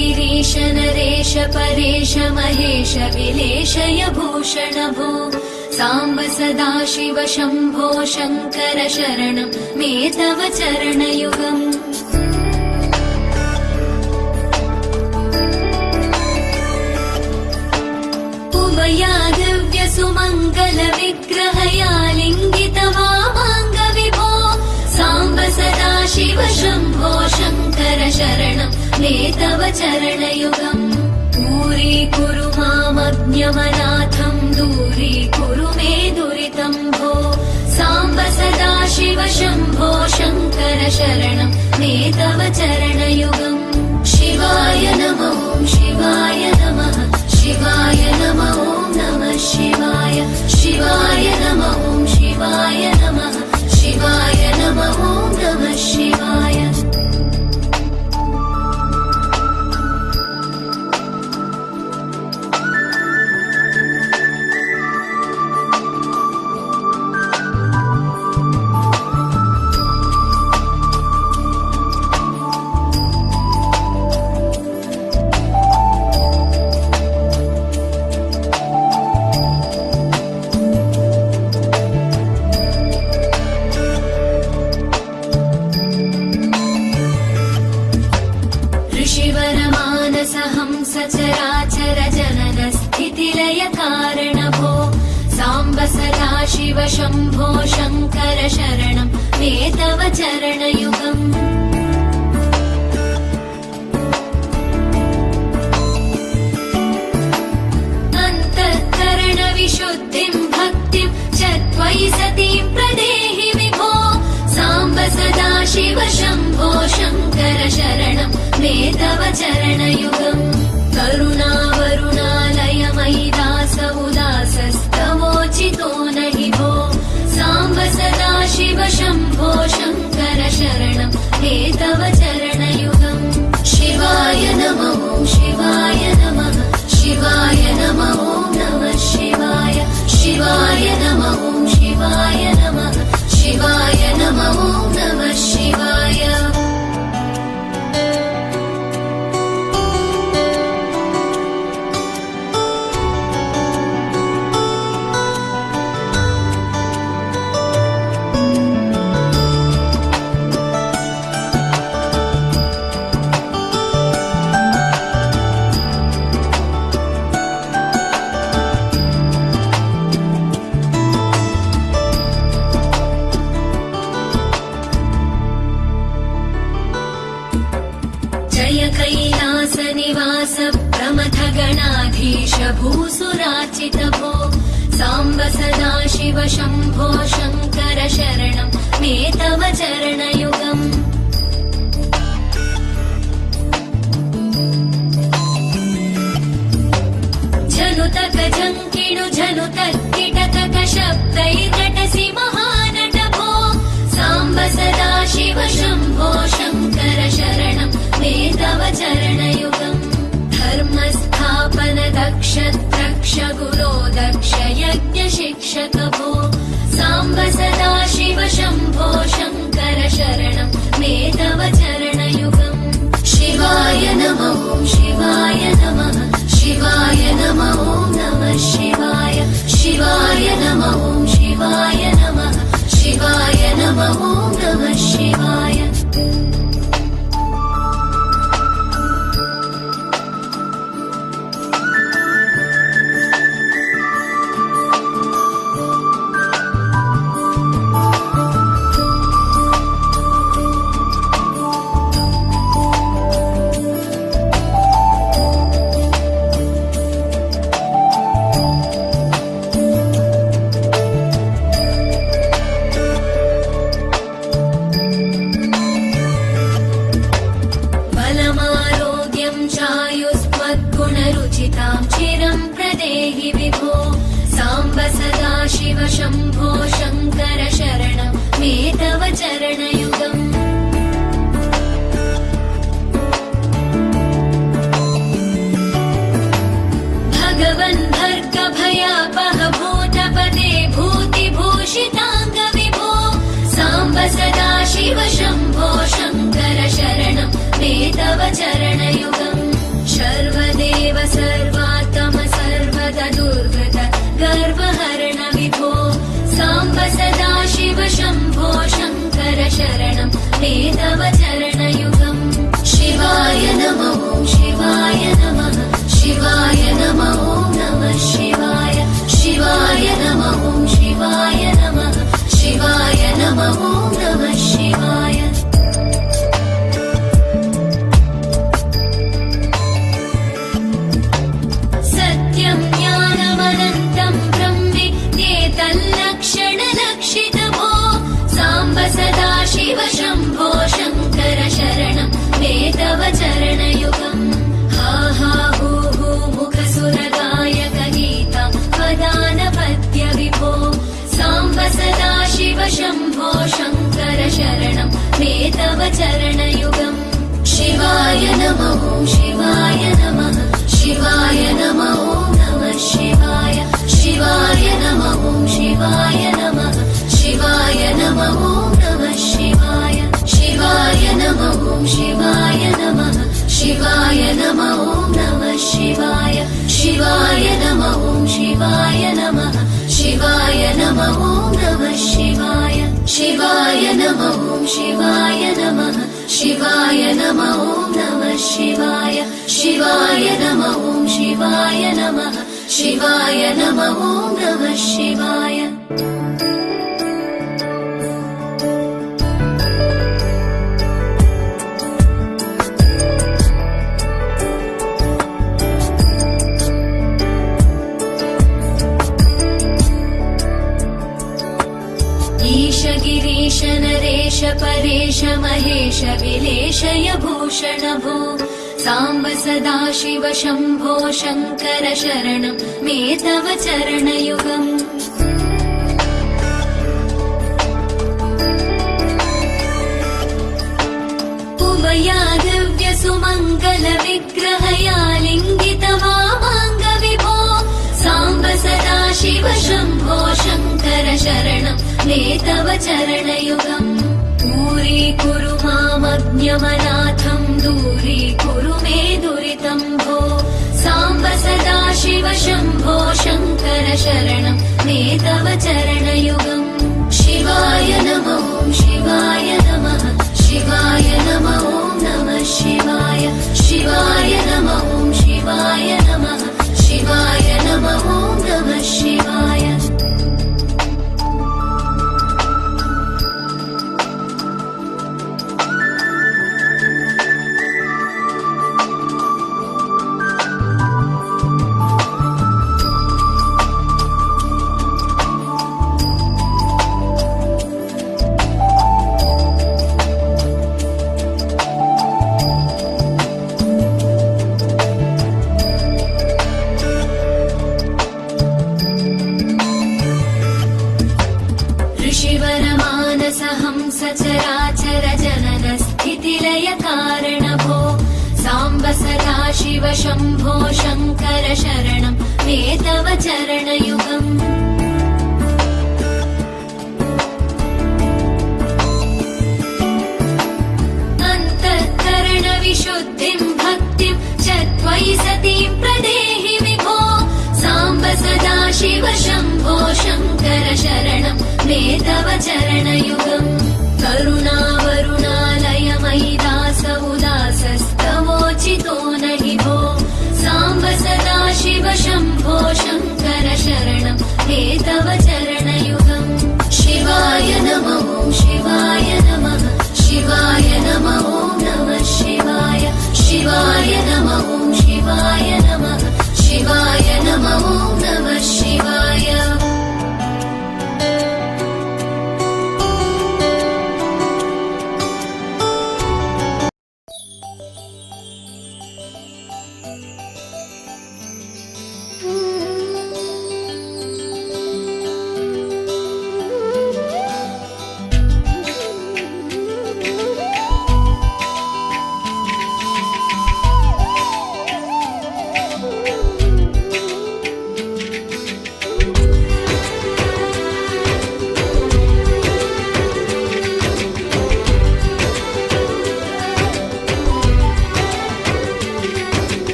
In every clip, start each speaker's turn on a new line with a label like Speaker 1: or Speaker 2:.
Speaker 1: गिरीश नरेश परेश महेश विलेशय भूषण भो साम्ब सदाशिव शम्भो शङ्कर शरणं मे तव चरणयुगम्। उमया दिव्य सुमङ्गल विग्रहया लिङ्गित वामाङ्ग विभो साम्ब सदाशिव शम्भो शङ्कर शरणं मे तव चरणयुगम्। दूरीकुरु मामज्ञमनाथं दूरीकुरु मे दुरितं भो साम्ब सदाशिव शम्भो शङ्कर शरणं मे तव चरणयुगम्। शिवाय नमः शिवाय नमः शिवाय नमः नमः शिवाय शिवाय नमः शिवाय नमः शिवाय नमः नमः शिवाय। सचराचर जनन स्थितिलय कारण भो साम्ब सदाशिव शम्भो शङ्कर शरणं मे तव चरणयुगम्। अन्तःकरण विशुद्धिं भक्तिं च त्वयि सतीं प्रदेहि विभो साम्ब सदाशिव शम्भो शङ्कर शरणं मे तव चरणयुगम्। करुणावरुणालय मयि दास उदासस्तवोचितो नहि भो साम्ब सदाशिव शम्भो शङ्कर शरणं मे तव चरणयुगम्। शिवाय नमः शिवाय नमः शिवाय नमः नमः शिवाय शिवाय नमः शिवाय नमः शिवाय नमः नमः शिवाय। कैलास निवास प्रमथ गणाधीश भूसुरार्चित भो साम्ब सदाशिव शम्भो शङ्कर शरणं मे तव चरणयुगम्। झनुतक झङ्किणु झनुतक किटतक शब्दैर्नटसि महानट भो साम्ब सदाशिव शम्भो शङ्कर शरणं मे तव चरणयुगम्। धर्मस्थापन दक्ष द्रक्ष गुरो दक्ष यज्ञ शिक्षक भो साम्ब सदाशिव शम्भो शङ्कर शरणं मे तव चरणयुगम्। शिवाय नमः शिवाय नमः शिवाय नमः नमः शिवाय शिवाय नमः शिवाय नमः शिवाय नमः नमः शिवाय। शम्भो शङ्कर शरणं मे तव चरणयुगम् भगवन् भर्गभयापह भूतपदे भूतिभूषिताङ्गविभो साम्ब सदा शिव शम्भो शङ्कर शरणं मे तव चरणयुगम् सर्वदेव सर्वात्म सर्वदा दुर्गत गर्वहरण विभो साम्ब सदा शिव शम्भो शङ्कर शरणं मे तव चरणयुगम् शिवाय नमः शिवाय नमः शिवाय नमः नमः शिवाय शिवाय नमः शिवाय नमः शिवाय नमः नमः शिवाय सत्यं ज्ञानमनन्तं ब्रह्मेतल्लक्षणलक्षितभो साम्ब सदा शिव शम्भो शङ्कर शरणं मे तव चरणयुगम् हा हा हू हू मुखसुरगायक गीता वदानपद्य विभो साम्ब सदा शिव शम्भो शङ्कर शरणं मे तव चरणयुगम् शिवाय नमः शिवाय नमः शिवाय नमः नमः शिवाय शिवाय नमः शिवाय नमः शिवाय नमः नमः शिवाय शिवाय नमः शिवाय नमः शिवाय नमः नमः शिवाय शिवाय नमः शिवाय नमः शिवाय नमः नमः शिवाय शिवाय नमः शिवाय नमः शिवाय नमः नमः शिवाय शिवाय नमः शिवाय नमः शिवाय नमः नमः शिवाय गिरीश नरेश परेश महेश विलेशय भूषण भो साम्ब सदा शिव शम्भो शङ्कर शरणं मे तव चरणयुगम् उमया दिव्य सुमङ्गल विग्रहया लिङ्गित वामाङ्ग विभो साम्ब सदा शिव शम्भो शङ्कर शरणं मे तव चरणयुगम् दूरीकुरु मामज्ञमनाथं दूरीकुरु मे दुरितं भो साम्ब सदा शिव शम्भो शङ्कर शरणं मे तव चरणयुगम् शिवाय नमः शिवाय नमः शिवाय नमः नमः शिवाय शिवाय नमः शिवाय नमः शिवाय नमः नमः शिवाय सचराचर जनन स्थितिलय कारण भो साम्ब सदा शिव शम्भो शङ्कर शरणं मे तव चरणयुगम् अन्तःकरण विशुद्धिं भक्तिं च त्वयि सतीं प्रदेहि विभो साम्ब सदा शिव शम्भो शङ्कर शरणं मे तव चरणयुगम् करुणावरुणालय मयि दास उदासस्तवोचितो नहि भो साम्ब सदा शिव शम्भो शङ्कर शरणं मे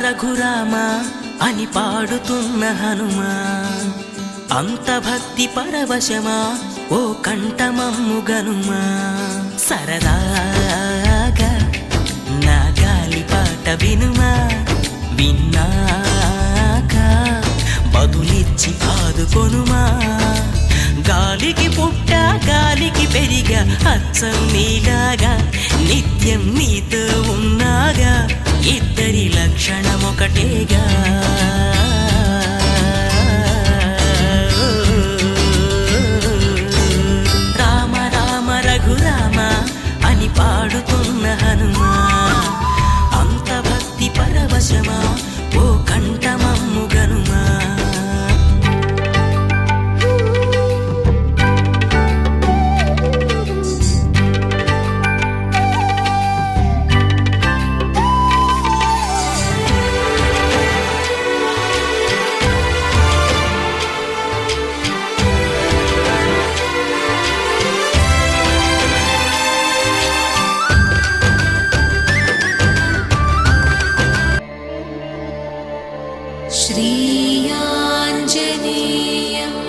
Speaker 2: రఘురామ అని పాడుతున్న హనుమా, అంత భక్తి పరవశమా ఓ కంఠమమ్ము గనుమా. సరదాగా నా గాలి పాట వినుమా, విన్నాక బదులిచ్చి ఆదుకొనుమా. గాలికి పుట్ట గాలికి పెరిగా అచ్చం నీలాగా, నిత్యం నీతో ఉన్నాగా, ఇద్దరి లక్షణం ఒకటేగా. రామ రామ రఘురామ అని పాడుతున్న హనుమా, అంత భక్తి పరవశమా ఓ కంఠమమ్ము గనుమా.
Speaker 1: श्रीयाञ्जनेयम्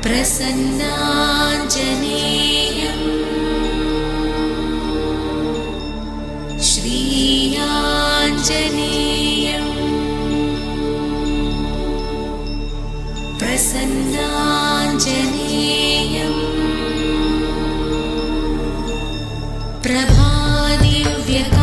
Speaker 1: प्रसन्नाञ्जनेयम् श्रीयाञ्जनेयम् प्रसन्नाञ्जनेयम् प्रभादिव्यका